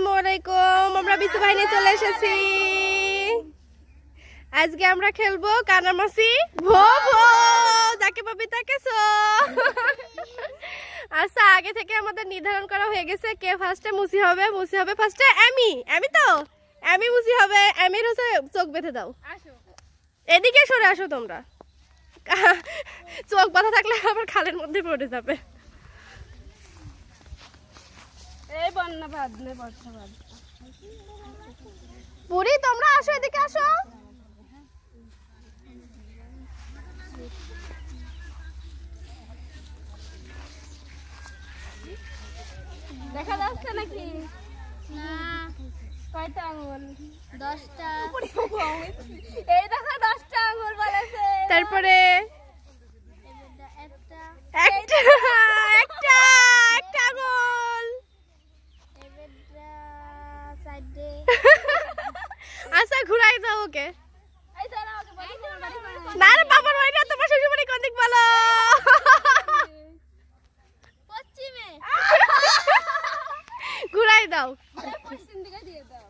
আসসালামু আলাইকুম। আমরা বিশু বাহিনী চলে এসেছি। আজকে আমরা খেলবো কানামাছি ভো ভো, যাকে পাবি তাকে সো। আচ্ছা, আগে থেকে আমাদের নির্ধারণ করা হয়ে গেছে কে ফার্স্টে মুসি হবে। মুসি হবে ফার্স্টে আমি তো আমি মুসি হবে। আমির হচ্ছে চোখ বেঁধে দাও। এদিকে সরে আসো তোমরা, চোখ বাঁধা থাকলে আবার খালের মধ্যে পড়ে যাবে। পুরি তোমরা আসো, এদিকে আসো। দেখা যাচ্ছে নাকি? না, কয়টা আঙুল? 10টা। এই দেখো 10টা আঙুল বলেছে। তারপরে একটা একটা একটা একটা আঙুল। সাইডে আচ্ছা, ঘুরাই দাও ওকে। না রে বাবার বাড়ি না, তোমার শ্বশুর বাড়ি কোন দিক বলো? পশ্চিমে। ঘুরাই দাও। পশ্চিম দিকে দিয়ে দাও।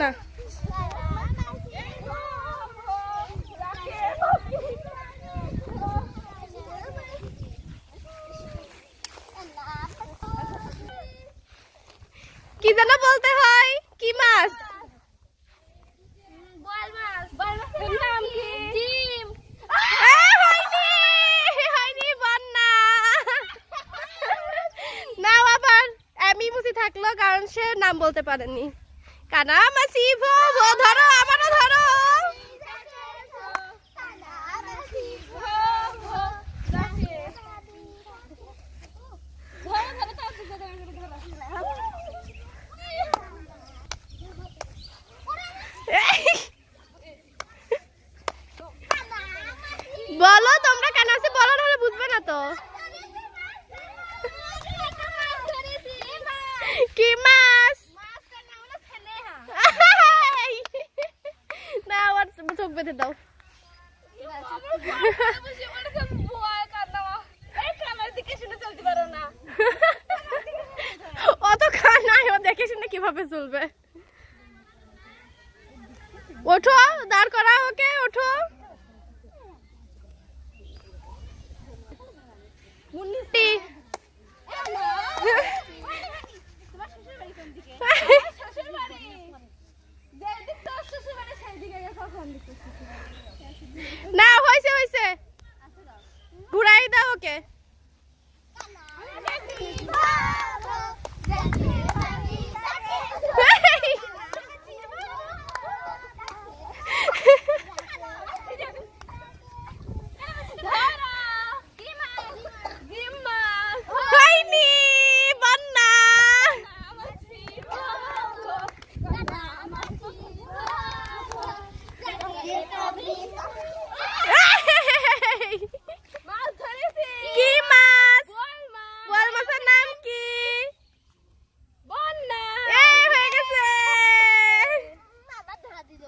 না কি যেন বলতে হয়? কি মাছ? বল মাছ। বল মাছের নাম কি? ডিম। হয়নি হয়নি, বন্যা। নাও আবার আমি মুসি থাকলো, কারণ সে নাম বলতে পারেনি। কানামাছি ভো ভো, ধরো আমারও ধরো। বলো তোমরা, কানামাছি বলো, নাহলে বুঝবে না তো। কি মাছ? না, আমার চোখ বেঁধে দাও। অত খানায় ও দেখে শুনে কিভাবে চলবে? ওঠো, দাঁড় করা ওকে, ওঠো। না, হয়েছে হয়েছে, ঘুরাই দাও ওকে। হয়নি, বন্যা। কি মাছ? বল মাছের নাম কি? বন্যা। হয়ে গেছে। আবার ধরা দিল।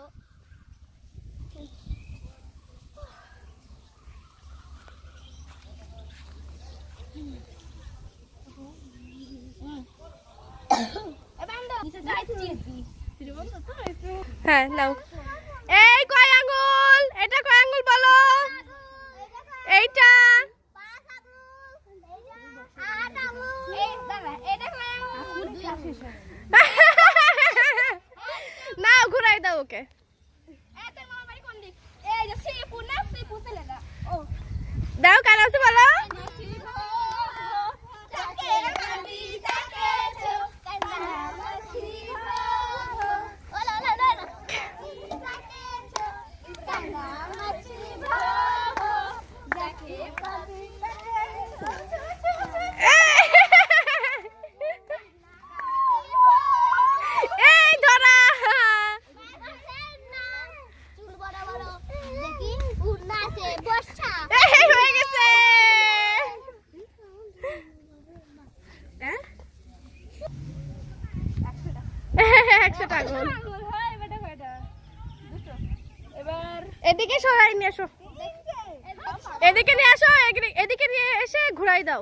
হ্যাঁ, নাও। এই কয় আঙ্গুল? এটা কয় আঙ্গুল বলো? এইটা। নাও, ঘুরাই দাও ওকে। দাও, কানামাছি বলো। এই ধরা। হয়ে গেছে। সেটা আঙুল। আঙুল হয় বেটা কয়টা দুটো এবার এদিকে সরাই নিয়ে আসো, এদিকে নিয়ে আসো, এদিকে নিয়ে এসে ঘুরাই দাও।